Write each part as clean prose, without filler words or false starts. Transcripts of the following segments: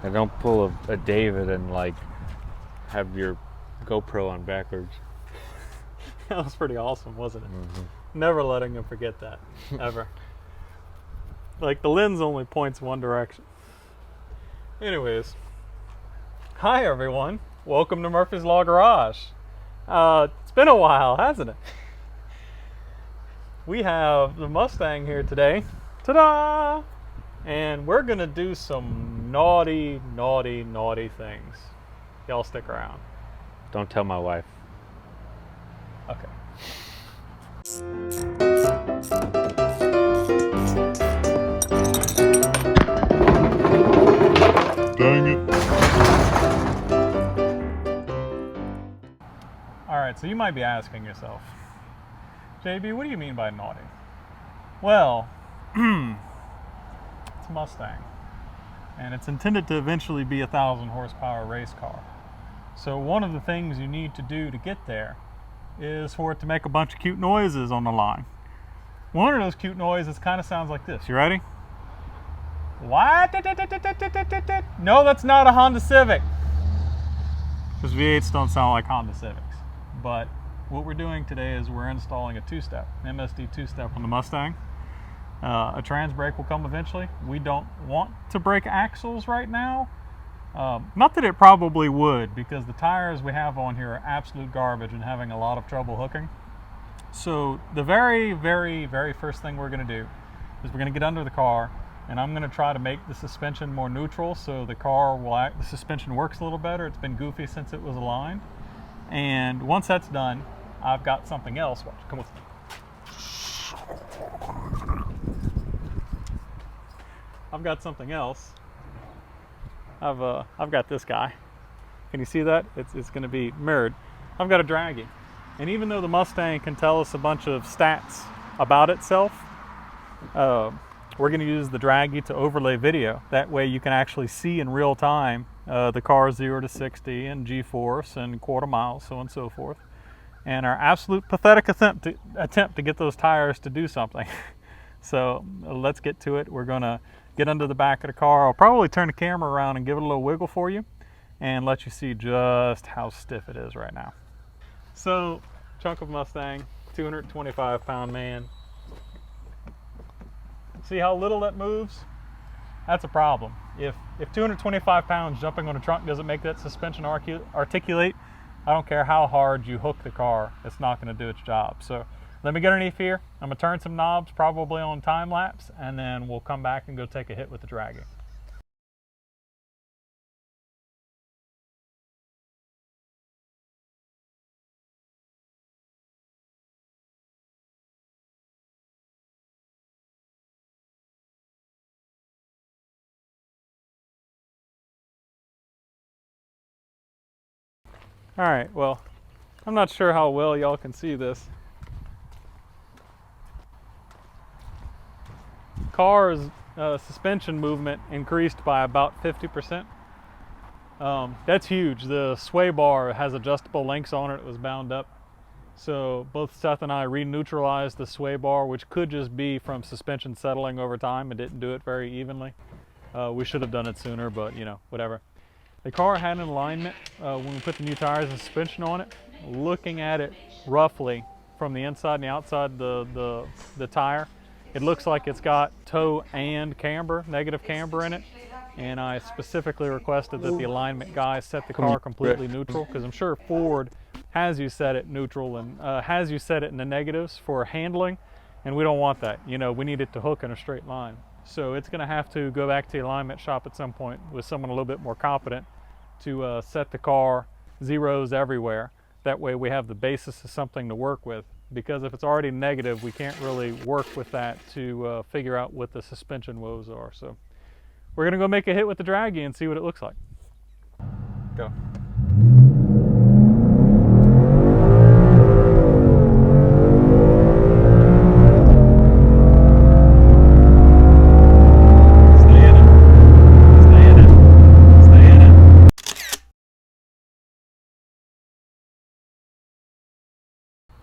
And don't pull a David and like have your GoPro on backwards. That was pretty awesome, wasn't it? Never letting him forget that, ever. Like, the lens only points one direction. Anyways, hi everyone. Welcome to Murphy's Law Garage. It's been a while, hasn't it? We have the Mustang here today. Ta-da! And we're gonna do some naughty, naughty, naughty things. Y'all stick around. Don't tell my wife. Okay. Dang it. Alright, so you might be asking yourself, JB, what do you mean by naughty? Well, it's a Mustang. And it's intended to eventually be a 1,000 horsepower race car. So one of the things you need to do to get there is for it to make a bunch of cute noises on the line. One of those cute noises kind of sounds like this. You ready? What? No, that's not a Honda Civic. Because V8s don't sound like Honda Civics. But what we're doing today is we're installing a two-step, MSD two-step on the Mustang. A trans brake will come eventually. We don't want to brake axles right now. Not that it probably would, because the tires we have on here are absolute garbage and having a lot of trouble hooking. So the very, very, very first thing we're going to do is we're going to get under the car, and I'm going to try to make the suspension more neutral so the the suspension works a little better. It's been goofy since it was aligned. And once that's done, I've got something else. Watch, come with me. I've got something else. I've got this guy. Can you see that? It's going to be mirrored. I've got a draggy, and even though the Mustang can tell us a bunch of stats about itself, we're going to use the draggy to overlay video. That way you can actually see in real time the car 0 to 60 and G-force and quarter mile, so on and so forth. And our absolute pathetic attempt to get those tires to do something. So let's get to it. We're going to get under the back of the car. I'll probably turn the camera around and give it a little wiggle for you and let you see just how stiff it is right now. So, chunk of Mustang, 225 pound man. See how little that moves? That's a problem. If 225 pounds jumping on a trunk doesn't make that suspension articulate, I don't care how hard you hook the car, it's not going to do its job. So let me get underneath here. I'm going to turn some knobs, probably on time lapse, and then we'll come back and go take a hit with the draggy. All right, well, I'm not sure how well y'all can see this. Car's suspension movement increased by about 50%. That's huge. The sway bar has adjustable links on it. It was bound up. So both Seth and I re-neutralized the sway bar, which could just be from suspension settling over time. It didn't do it very evenly. We should have done it sooner, but you know, whatever. The car had an alignment when we put the new tires and suspension on it. Looking at it roughly from the inside and the outside the tire, it looks like it's got toe and camber, negative camber in it. And I specifically requested that the alignment guy set the car completely neutral, because I'm sure Ford has you set it neutral and has you set it in the negatives for handling, and we don't want that. You know, we need it to hook in a straight line. So it's going to have to go back to the alignment shop at some point with someone a little bit more competent to set the car zeros everywhere. That way we have the basis of something to work with, because if it's already negative, we can't really work with that to figure out what the suspension woes are. So we're going to go make a hit with the draggy and see what it looks like. Go.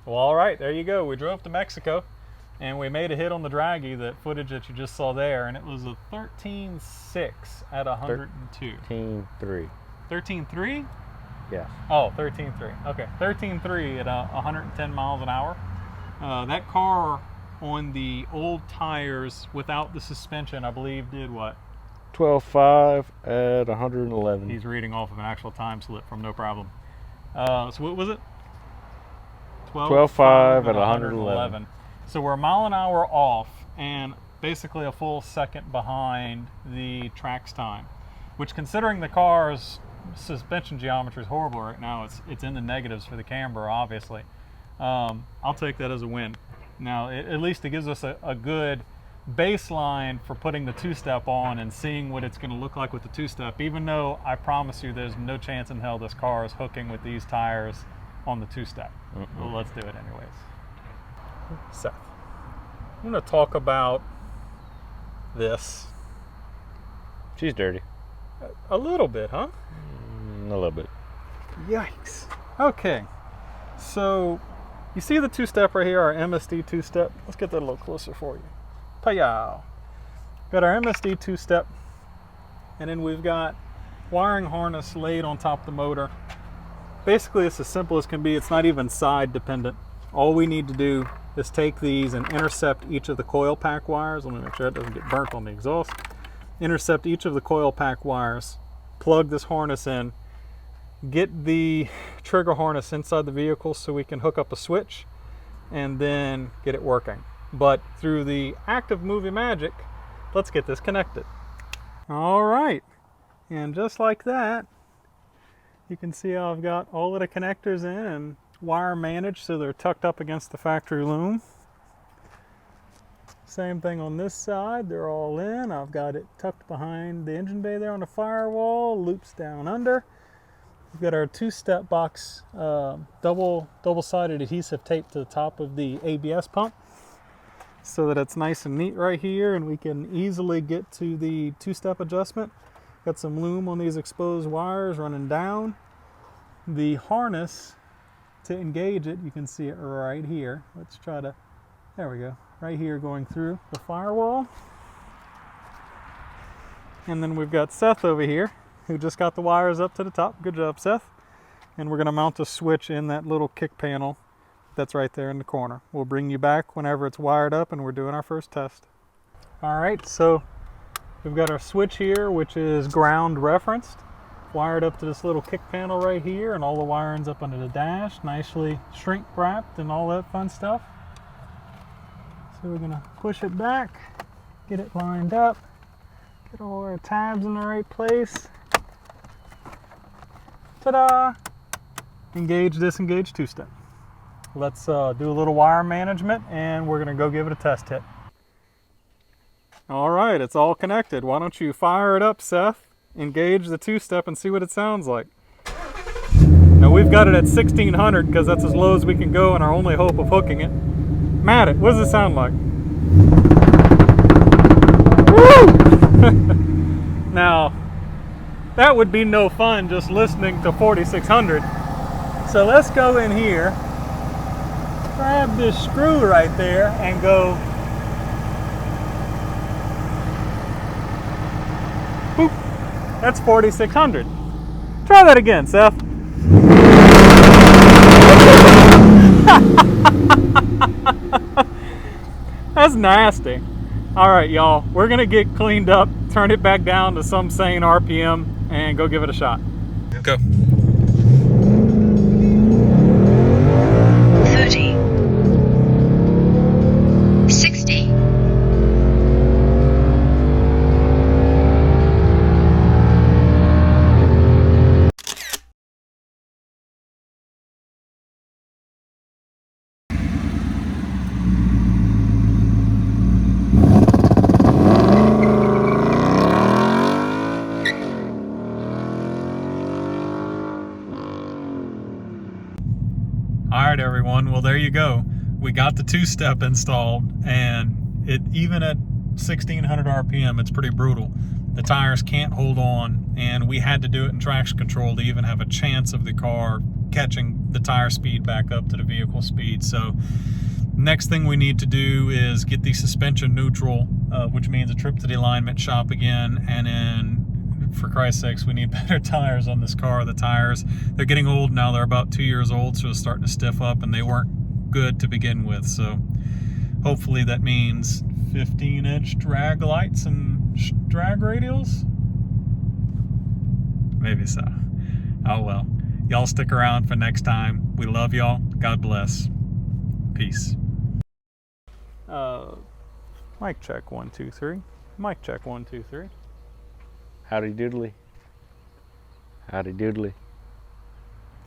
Well, all right, there you go. We drove to Mexico. and we made a hit on the draggy, that footage that you just saw there, and it was a 13.6 at 102. 13.3. 13.3? Yes. Oh, 13.3. Okay, 13.3 at 110 miles an hour. That car on the old tires without the suspension, I believe, did what? 12.5 at 111. He's reading off of an actual time slip from No Problem. So what was it? 12.5 at 111. So we're a mile an hour off and basically a full second behind the track's time, which, considering the car's suspension geometry is horrible right now, it's in the negatives for the camber, obviously. I'll take that as a win. Now, at least it gives us a good baseline for putting the two-step on and seeing what it's going to look like with the two-step, even though I promise you there's no chance in hell this car is hooking with these tires on the two-step. Well, let's do it anyways. Seth, I'm going to talk about this. She's dirty. A little bit, huh? A little bit. Yikes. Okay, so you see the two-step right here, our MSD two-step? Let's get that a little closer for you. Payow. Got our MSD two-step, and then we've got wiring harness laid on top of the motor. Basically, it's as simple as can be. It's not even side dependent. All we need to do is take these and intercept each of the coil pack wires. Let me make sure it doesn't get burnt on the exhaust. Intercept each of the coil pack wires, plug this harness in, get the trigger harness inside the vehicle so we can hook up a switch, and then get it working. But through the act of movie magic, let's get this connected. All right, and just like that, you can see how I've got all of the connectors in and wire managed so they're tucked up against the factory loom. Same thing on this side, they're all in. I've got it tucked behind the engine bay there on the firewall, loops down under. We've got our two-step box, double-sided adhesive tape to the top of the ABS pump so that it's nice and neat right here, and we can easily get to the two-step adjustment. Got some loom on these exposed wires running down. The harness to engage it, you can see it right here. Let's try to, there we go, right here going through the firewall. And then we've got Seth over here who just got the wires up to the top. Good job, Seth. And we're going to mount a switch in that little kick panel that's right there in the corner. We'll bring you back whenever it's wired up and we're doing our first test. All right, so we've got our switch here, which is ground referenced, wired up to this little kick panel right here, and all the wiring's up under the dash, nicely shrink wrapped and all that fun stuff. So we're gonna push it back, get it lined up, get all our tabs in the right place. Ta-da! Engage, disengage, two-step. Let's do a little wire management and we're gonna go give it a test hit. All right, it's all connected. Why don't you fire it up, Seth? Engage the two-step and see what it sounds like. Now we've got it at 1600 because that's as low as we can go and our only hope of hooking it. Matt, what does it sound like? Woo! Now, that would be no fun just listening to 4600. So let's go in here, grab this screw right there and go boop. That's 4600. Try that again, Seth. That's nasty. All right, y'all, we're gonna get cleaned up, turn it back down to some sane RPM and go give it a shot. Go. 30, 60, 'Alright everyone, well there you go. We got the two-step installed, and it even at 1600 RPM, it's pretty brutal. The tires can't hold on, and we had to do it in traction control to even have a chance of the car catching the tire speed back up to the vehicle speed. So Next thing we need to do is get the suspension neutral, which means a trip to the alignment shop again, and then, for Christ's sakes, we need better tires on this car. The tires, they're getting old now. They're about 2 years old, so it's starting to stiff up, and they weren't good to begin with. So hopefully that means 15-inch drag lights and drag radials. Maybe so. Oh well. Y'all stick around for next time. We love y'all. God bless. Peace. Mic check 1 2 3. Mic check 1 2 3. Howdy doodly. Howdy doodly.